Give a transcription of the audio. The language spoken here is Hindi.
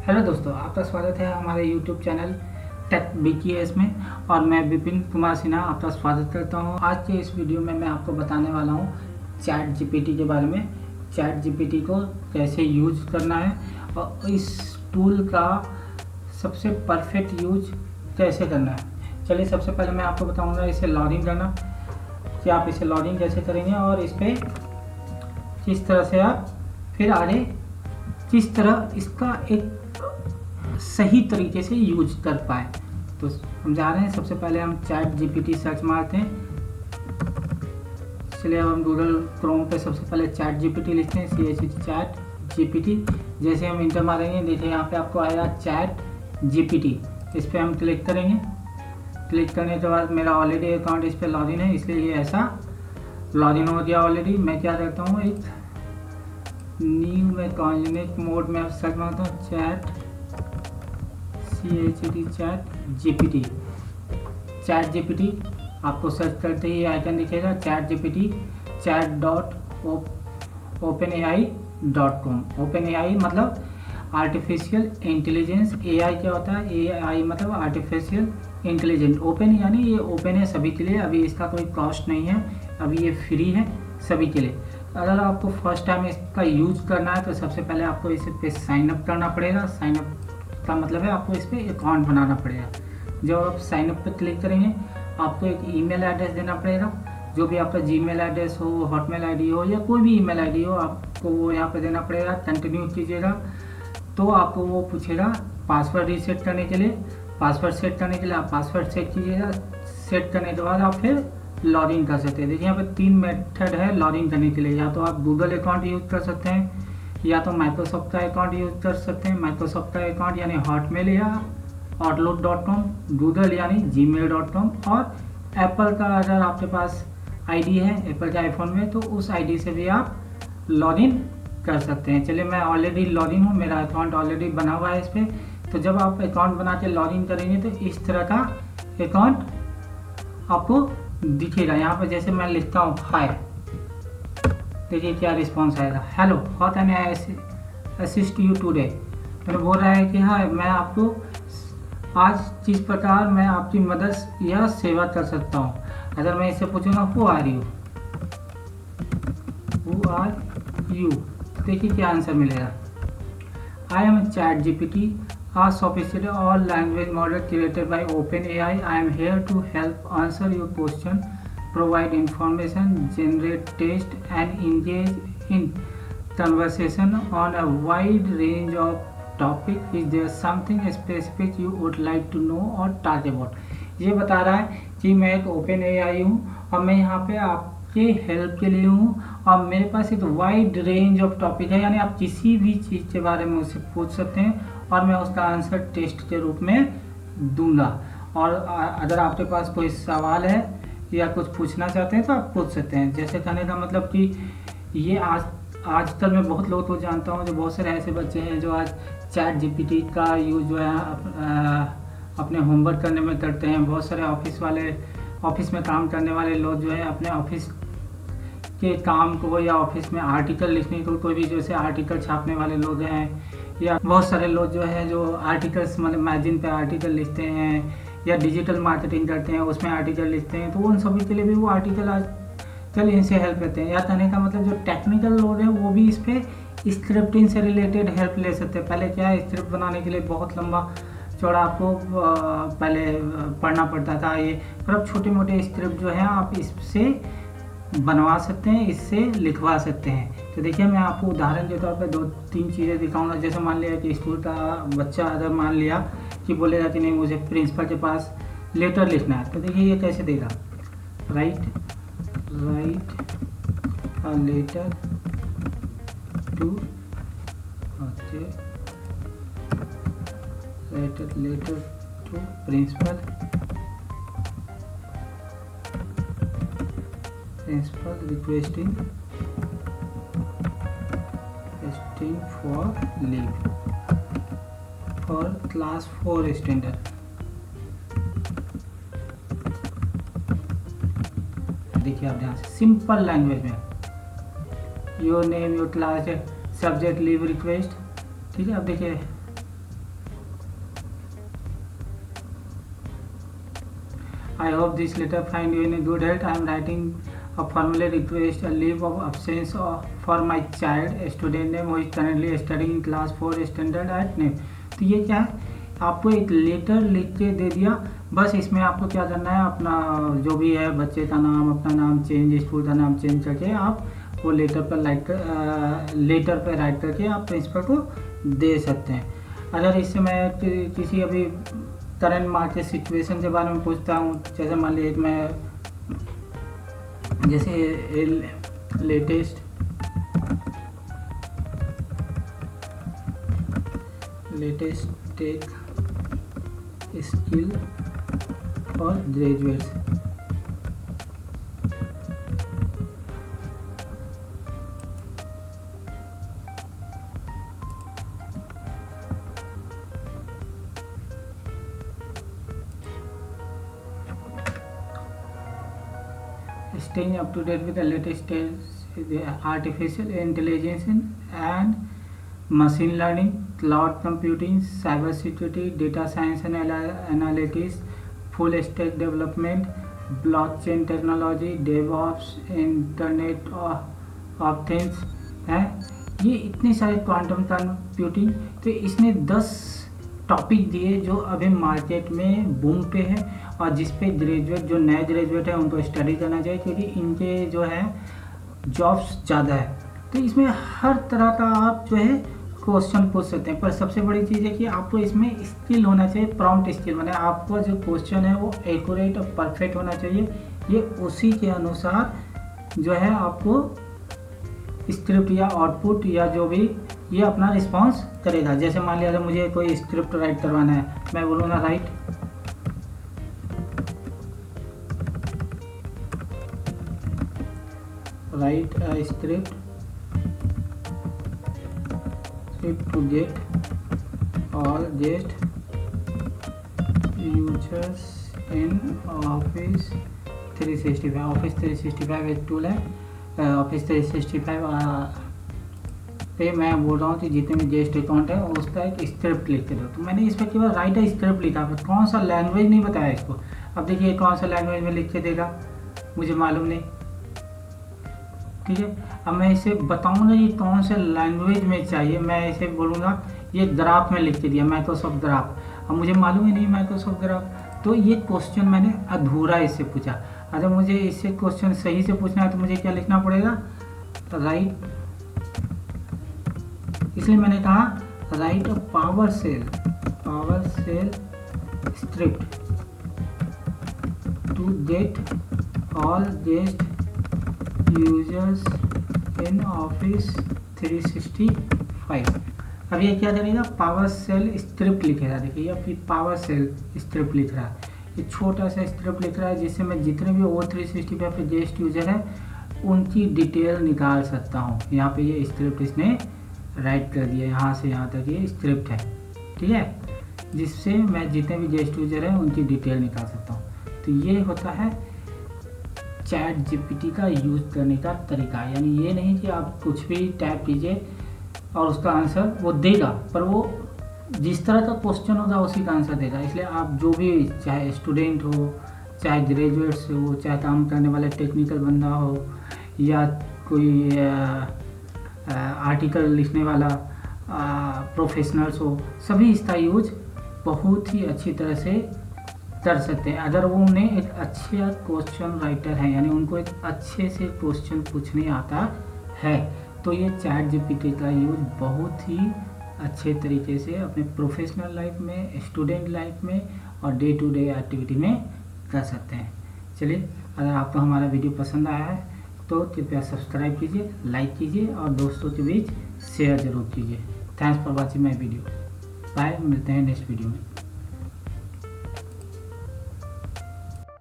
हेलो दोस्तों, आपका स्वागत है हमारे यूट्यूब चैनल टेक BKS में। और मैं विपिन कुमार सिन्हा आपका स्वागत करता हूं। आज के इस वीडियो में मैं आपको बताने वाला हूं चैट GPT के बारे में। चैट GPT को कैसे यूज करना है और इस टूल का सबसे परफेक्ट यूज कैसे करना है। चलिए, सबसे पहले मैं आपको बताऊँगा इसे लॉगिन करना, कि आप इसे लॉगिन कैसे करेंगे और इस पर किस तरह से आप फिर आगे किस तरह इसका एक सही तरीके से यूज कर पाए। तो हम जा रहे हैं, सबसे पहले हम चैट GPT सर्च मारते हैं। चलिए, अब हम गूगल क्रोम पे सबसे पहले चैट GPT लिखते हैं, चैट GPT। जैसे हम इंटर मारेंगे, देखिए यहाँ पे आपको आएगा चैट GPT। इस पर हम क्लिक करेंगे। क्लिक करने के बाद मेरा ऑलरेडी अकाउंट इस पर लॉगिन है, इसलिए ये ऐसा लॉगिन हो गया ऑलरेडी। मैं क्या करता हूँ, एक न्यू में कॉन्जिनेट मोड में सर्च मारता हूँ चैट चैट GPT। आपको सर्च करते ही आइकन दिखेगा चैट GPT chat.openai.com। OpenAI मतलब आर्टिफिशियल इंटेलिजेंस। AI क्या होता है? AI मतलब आर्टिफिशियल इंटेलिजेंस। ओपन यानी ये ओपन है सभी के लिए, अभी इसका कोई कॉस्ट नहीं है, अभी ये फ्री है सभी के लिए। अगर आपको फर्स्ट टाइम इसका यूज करना है तो सबसे पहले आपको इस पे साइन अप करना पड़ेगा। साइन अप का मतलब है आपको इस पर अकाउंट बनाना पड़ेगा। जब आप साइन अप पे क्लिक करेंगे, आपको एक ईमेल एड्रेस देना पड़ेगा। जो भी आपका जीमेल एड्रेस हो, हॉटमेल आईडी हो या कोई भी ईमेल आईडी हो, आपको वो यहाँ पे देना पड़ेगा। कंटिन्यू कीजिएगा तो आपको वो पूछेगा पासवर्ड रीसेट करने के लिए। पासवर्ड सेट करने के लिए आप पासवर्ड सेट कीजिएगा। सेट करने के बाद आप फिर लॉगिन कर सकते हैं। देखिए यहाँ पे 3 मेथड है लॉगिन करने के लिए। या तो आप गूगल अकाउंट यूज कर सकते हैं, या तो माइक्रोसॉफ्ट का अकाउंट यूज कर सकते हैं। माइक्रोसॉफ्ट का अकाउंट यानी हॉटमेल या outlook.com, गूगल यानी gmail.com, और एप्पल का अगर आपके पास आईडी है एप्पल के आईफोन में तो उस आईडी से भी आप लॉगिन कर सकते हैं। चलिए, मैं ऑलरेडी लॉगिन हूँ, मेरा अकाउंट ऑलरेडी बना हुआ है इस पर। तो जब आप अकाउंट बना के लॉगिन करेंगे तो इस तरह का अकाउंट आपको दिखेगा। यहाँ पर जैसे मैं लिखता हूँ हाय, देखिए क्या रिस्पॉन्स आएगा। Hello, how can I assist you today. मैंने बोल रहा है कि हाँ, मैं आपको आज किस प्रकार मैं आपकी मदद या सेवा कर सकता हूँ। अगर मैं इससे पूछूंगा हु आर यू, देखिए क्या आंसर मिलेगा। I am chat GPT, a sophisticated all language model created by OpenAI. I am here to help answer your question, provide information, generate text, and engage in conversation on a wide range of topics. Is there something specific you would like to know or talk about? ये बता रहा है कि मैं एक OpenAI हूँ और मैं यहाँ पे आपके हेल्प के लिए हूँ, और मेरे पास एक वाइड रेंज ऑफ टॉपिक है, यानी आप किसी भी चीज़ के बारे में मुझसे पूछ सकते हैं और मैं उसका आंसर टेस्ट के रूप में दूंगा। और अगर आपके पास कोई सवाल है या कुछ पूछना चाहते हैं तो आप पूछ सकते हैं। जैसे कहने का मतलब कि ये आजकल मैं बहुत लोगों को जानता हूँ, जो बहुत सारे ऐसे बच्चे हैं जो आज चैट GPT का यूज जो है अपने होमवर्क करने में करते हैं। बहुत सारे ऑफिस में काम करने वाले लोग जो है अपने ऑफिस के काम को या ऑफिस में आर्टिकल लिखने को, कोई भी जैसे आर्टिकल छापने वाले लोग हैं, या बहुत सारे लोग जो है जो आर्टिकल्स मतलब मैगजीन पे आर्टिकल लिखते हैं या डिजिटल मार्केटिंग करते हैं उसमें आर्टिकल लिखते हैं, तो उन सभी के लिए भी वो आर्टिकल आजकल इनसे हेल्प लेते हैं। या कहने का मतलब जो टेक्निकल लोग हैं वो भी इस पर स्क्रिप्टिंग से रिलेटेड हेल्प ले सकते हैं। पहले क्या है, स्क्रिप्ट बनाने के लिए बहुत लंबा चौड़ा आपको पहले पढ़ना पड़ता था ये, पर अब छोटे मोटे स्क्रिप्ट जो है आप इससे बनवा सकते हैं, इससे लिखवा सकते हैं। तो देखिए, मैं आपको उदाहरण के तौर पे 2-3 चीज़ें दिखाऊंगा। जैसे मान लिया कि स्कूल का बच्चा अगर मान लिया कि बोलेगा कि नहीं मुझे प्रिंसिपल के पास लेटर लिखना है, तो देखिए ये कैसे देगा। Write a letter to letter to principal requesting for leave for class 4 standard। देखिए आप ध्यान से, सिंपल लैंग्वेज में your name, your class, subject, leave request. ठीक है, अब देखिए I hope this letter find you in a good health. I am writing a formal request, a leave of absence for my child, student name who is currently studying in class 4 standard at name. तो ये क्या है, आपको एक लेटर लिख के दे दिया। बस इसमें आपको क्या करना है, अपना जो भी है बच्चे का नाम, अपना नाम चेंज, स्कूल का नाम चेंज करके आप वो लेटर पर राइट करके आप प्रिंसिपल को दे सकते हैं। अगर इससे मैं किसी अभी करंट मार्केट सिचुएशन के बारे में पूछता हूँ, जैसे मान लीजिए मैं जैसे latest tech skill for graduates, staying up to date with the latest artificial intelligence and machine learning, cloud computing, cyber security, data science and analytics, full stack development, blockchain technology, DevOps, internet of things है। ये इतने सारे क्वांटम कंप्यूटिंग, तो इसने 10 टॉपिक दिए जो अभी मार्केट में बूम पे है और जिस पे ग्रेजुएट, जो नए ग्रेजुएट है उनको स्टडी करना चाहिए, क्योंकि इनके जो है जॉब्स ज़्यादा है। तो इसमें हर तरह का आप जो है क्वेश्चन पूछ सकते हैं, पर सबसे बड़ी चीज़ है कि आपको इसमें स्किल होना चाहिए, प्रॉम्प्ट स्किल, माने आपको जो क्वेश्चन है वो एक्यूरेट और परफेक्ट होना चाहिए। ये उसी के अनुसार जो है आपको स्क्रिप्ट या आउटपुट या जो भी ये अपना रिस्पॉन्स करेगा। जैसे मान लिया अगर मुझे कोई स्क्रिप्ट राइट करवाना है, मैं बोलूँगा right a script to get all guest users in Office 365। Office 365 एक टूल है, Office 365 पे मैं बोल रहा हूँ कि जितने भी गेस्ट अकाउंट है उसका एक स्क्रिप्ट लिख के दो। तो मैंने इस पर केवल राइट अ स्क्रिप्ट लिखा, पर कौन सा लैंग्वेज नहीं बताया इसको। अब देखिए कौन सा लैंग्वेज में लिख के देगा मुझे मालूम नहीं, ठीक है। अब मैं इसे बताऊंगा ये कौन से लैंग्वेज में चाहिए, मैं इसे बोलूँगा ये ग्राफ में लिख के दिया, माइक्रोसॉफ्ट ग्राफ। अब मुझे मालूम ही नहीं माइक्रोसॉफ्ट ग्राफ, तो ये क्वेश्चन मैंने अधूरा इससे पूछा। अगर मुझे इससे क्वेश्चन सही से पूछना है तो मुझे क्या लिखना पड़ेगा, राइट। इसलिए मैंने कहा write a PowerShell script to get all guest users in Office 365। अब ये क्या करेगा, पावर सेल स्क्रिप्ट लिखेगा। देखिए या फिर पावर सेल स्क्रिप्ट लिख रहा है, ये छोटा सा स्क्रिप्ट लिख रहा है जिससे मैं जितने भी O365 पे गेस्ट यूजर है उनकी डिटेल निकाल सकता हूँ। यहाँ पे ये स्क्रिप्ट इसने राइट कर दिया, यहाँ से यहाँ तक ये स्क्रिप्ट है, ठीक है, जिससे मैं जितने भी गेस्ट यूजर हैं उनकी डिटेल निकाल सकता हूँ। तो ये होता है चैट जीपीटी का यूज़ करने का तरीका। यानी ये नहीं कि आप कुछ भी टाइप कीजिए और उसका आंसर वो देगा, पर वो जिस तरह का क्वेश्चन होगा उसी का आंसर देगा। इसलिए आप जो भी, चाहे स्टूडेंट हो, चाहे ग्रेजुएट्स हो, चाहे काम करने वाला टेक्निकल बंदा हो, या कोई आर्टिकल लिखने वाला प्रोफेशनल्स हो, सभी इसका यूज बहुत ही अच्छी तरह से कर सकते हैं। अगर वो उन्हें एक अच्छे क्वेश्चन राइटर है, यानी उनको एक अच्छे से क्वेश्चन पूछने आता है, तो ये चैट जीपीटी का यूज बहुत ही अच्छे तरीके से अपने प्रोफेशनल लाइफ में, स्टूडेंट लाइफ में और डे टू डे एक्टिविटी में कर सकते हैं। चलिए, अगर आपको हमारा वीडियो पसंद आया है तो कृपया सब्सक्राइब कीजिए, लाइक कीजिए और दोस्तों के बीच शेयर ज़रूर कीजिए। Thanks for watching my video. Bye, मिलते हैं नेक्स्ट वीडियो में।